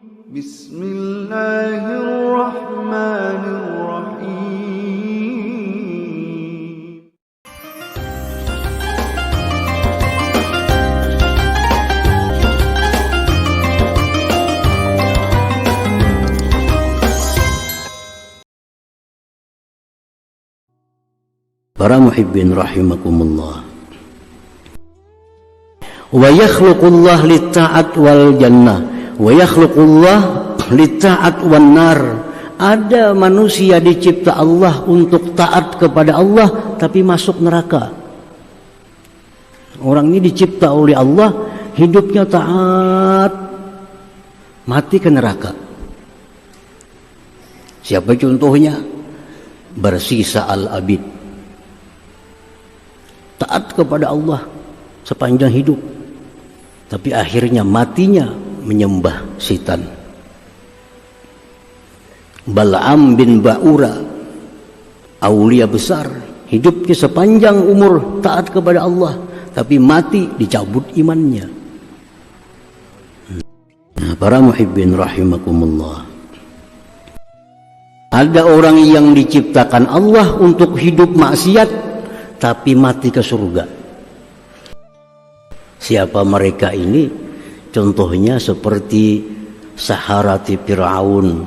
Bismillahirrahmanirrahim. Para muhibbin rahimakumullah. Wa yakhluqullah litta'at wal jannah wa yakhluqullah litta'at wan nar. Ada manusia dicipta Allah untuk taat kepada Allah tapi masuk neraka. Orang ini dicipta oleh Allah, hidupnya taat, mati ke neraka. Siapa contohnya? Bersisa al-abid, taat kepada Allah sepanjang hidup, tapi akhirnya matinya menyembah setan. Bal'am bin Ba'ura, aulia besar, hidupnya sepanjang umur taat kepada Allah, tapi mati dicabut imannya. Nah, para muhibbin rahimakumullah. Ada orang yang diciptakan Allah untuk hidup maksiat tapi mati ke surga. Siapa mereka ini? Contohnya seperti saharati Fir'aun,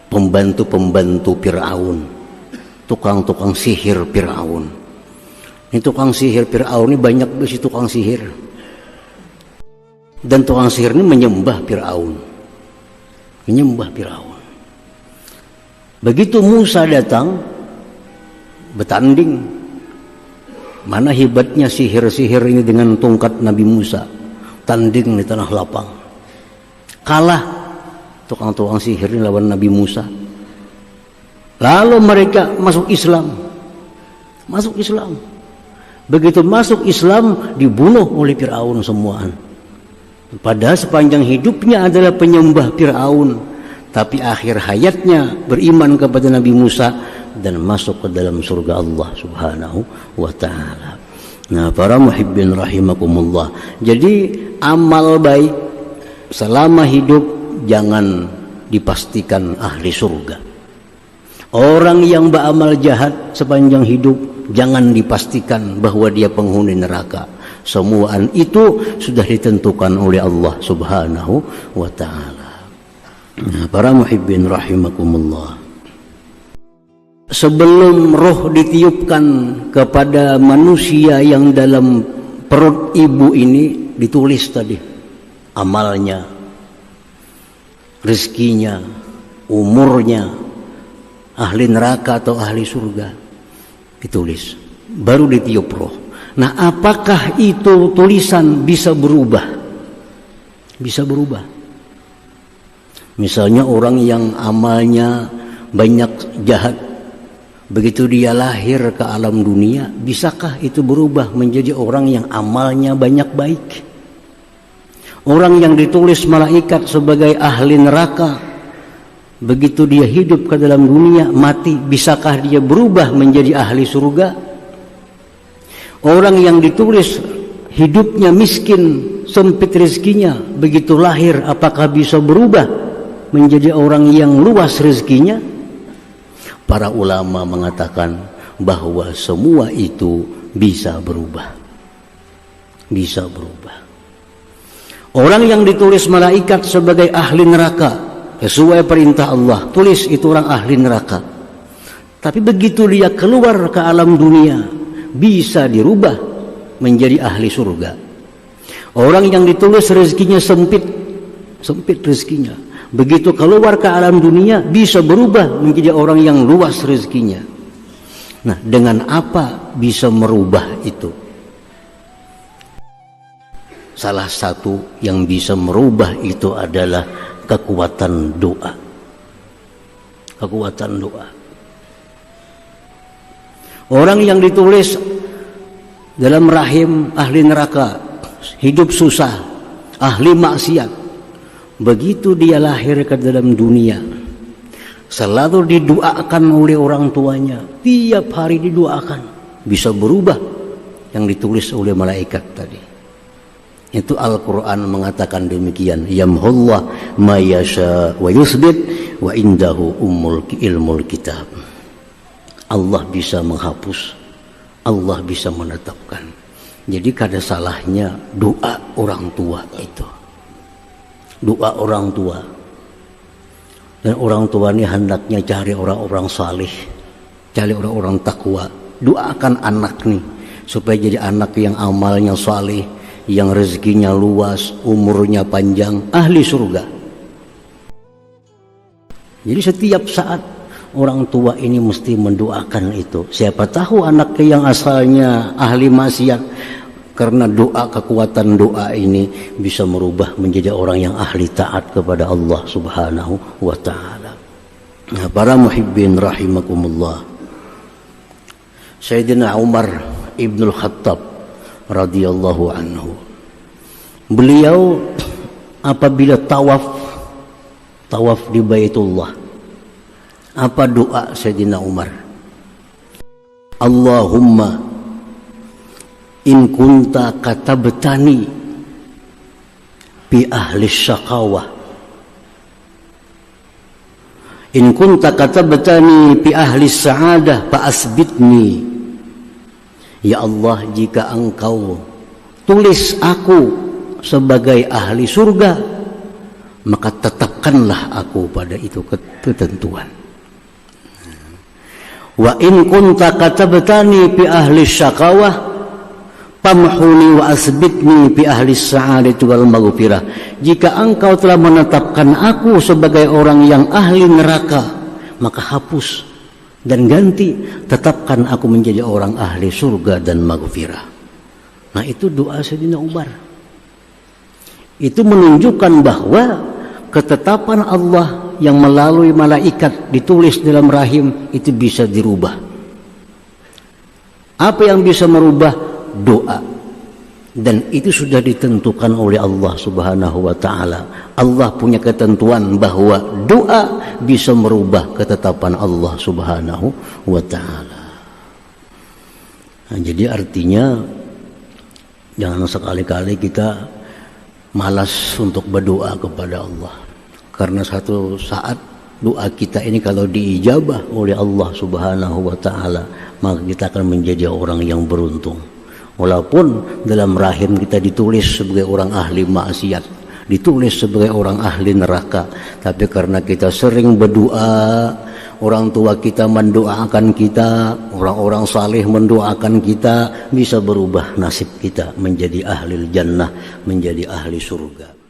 pembantu-pembantu Fir'aun, tukang-tukang sihir Fir'aun. Ini tukang sihir Fir'aun ini banyak besi tukang sihir. Dan tukang sihir ini menyembah Fir'aun. Menyembah Fir'aun. Begitu Musa datang bertanding, mana hebatnya sihir-sihir ini dengan tongkat Nabi Musa, tanding di tanah lapang, kalah tukang-tukang sihir ini lawan Nabi Musa. Lalu mereka masuk Islam. Begitu masuk Islam dibunuh oleh Fir'aun semuaan. Padahal sepanjang hidupnya adalah penyembah Fir'aun, tapi akhir hayatnya beriman kepada Nabi Musa dan masuk ke dalam surga Allah Subhanahu wa ta'ala. Nah, para muhibbin rahimakumullah. Jadi amal baik selama hidup jangan dipastikan ahli surga. Orang yang beramal jahat sepanjang hidup jangan dipastikan bahwa dia penghuni neraka. Semuaan itu sudah ditentukan oleh Allah Subhanahu wa ta'ala. Nah, para muhibbin rahimakumullah. Sebelum roh ditiupkan kepada manusia yang dalam perut ibu ini, ditulis tadi amalnya, rezekinya, umurnya, ahli neraka atau ahli surga, ditulis. Baru ditiup roh. Nah, apakah itu tulisan bisa berubah? Bisa berubah. Misalnya orang yang amalnya banyak jahat, begitu dia lahir ke alam dunia, bisakah itu berubah menjadi orang yang amalnya banyak baik? Orang yang ditulis malaikat sebagai ahli neraka, begitu dia hidup ke dalam dunia, mati, bisakah dia berubah menjadi ahli surga? Orang yang ditulis hidupnya miskin, sempit rezekinya, begitu lahir, apakah bisa berubah menjadi orang yang luas rezekinya? Para ulama mengatakan bahwa semua itu bisa berubah. Bisa berubah. Orang yang ditulis malaikat sebagai ahli neraka, sesuai perintah Allah, tulis itu orang ahli neraka. Tapi begitu dia keluar ke alam dunia, bisa dirubah menjadi ahli surga. Orang yang ditulis rezekinya sempit rezekinya, begitu keluar ke alam dunia bisa berubah menjadi orang yang luas rezekinya. Nah, dengan apa bisa merubah itu? Salah satu yang bisa merubah itu adalah kekuatan doa. Kekuatan doa. Orang yang ditulis dalam rahim ahli neraka, hidup susah, ahli maksiat, begitu dia lahir ke dalam dunia, selalu didoakan oleh orang tuanya, tiap hari didoakan, bisa berubah yang ditulis oleh malaikat tadi. Itu Al-Quran mengatakan demikian. Yamhullah ma yasha wa yusbit wa indahu ilmul kitab. Allah bisa menghapus, Allah bisa menetapkan. Jadi kada salahnya doa orang tua itu. Doa orang tua. Dan orang tua ini hendaknya cari orang-orang saleh, cari orang-orang takwa. Doakan anak nih supaya jadi anak yang amalnya saleh, yang rezekinya luas, umurnya panjang, ahli surga. Jadi setiap saat orang tua ini mesti mendoakan itu. Siapa tahu anaknya yang asalnya ahli maksiat, karena doa, kekuatan doa ini bisa merubah menjadi orang yang ahli taat kepada Allah Subhanahu wa ta'ala. Nah, para muhibbin rahimakumullah, Sayyidina Umar Ibnul Khattab radhiyallahu anhu, beliau apabila tawaf di Baitullah, apa doa Sayyidina Umar? Allahumma in kunta katabtani bi ahli syaqawah, in kunta katabtani bi ahli sa'adah fa asbitni. Ya Allah, jika engkau tulis aku sebagai ahli surga, maka tetapkanlah aku pada itu ketentuan. Wa in kunta katabtani bi ahli syaqawah pamhuni wa asbitni bi ahli sa'adati wal maghfirah. Jika engkau telah menetapkan aku sebagai orang yang ahli neraka, maka hapus dan ganti, tetapkan aku menjadi orang ahli surga dan maghfirah. Nah, itu doa Sayyidina Umar. Itu menunjukkan bahwa ketetapan Allah yang melalui malaikat ditulis dalam rahim itu bisa dirubah. Apa yang bisa merubah? Doa. Dan itu sudah ditentukan oleh Allah Subhanahu wa ta'ala. Allah punya ketentuan bahwa doa bisa merubah ketetapan Allah Subhanahu wa ta'ala. Nah, jadi artinya jangan sekali-kali kita malas untuk berdoa kepada Allah. Karena satu saat doa kita ini kalau diijabah oleh Allah Subhanahu wa ta'ala, maka kita akan menjadi orang yang beruntung. Walaupun dalam rahim kita ditulis sebagai orang ahli maksiat, ditulis sebagai orang ahli neraka, tapi karena kita sering berdoa, orang tua kita mendoakan kita, orang-orang saleh mendoakan kita, bisa berubah nasib kita menjadi ahli jannah, menjadi ahli surga.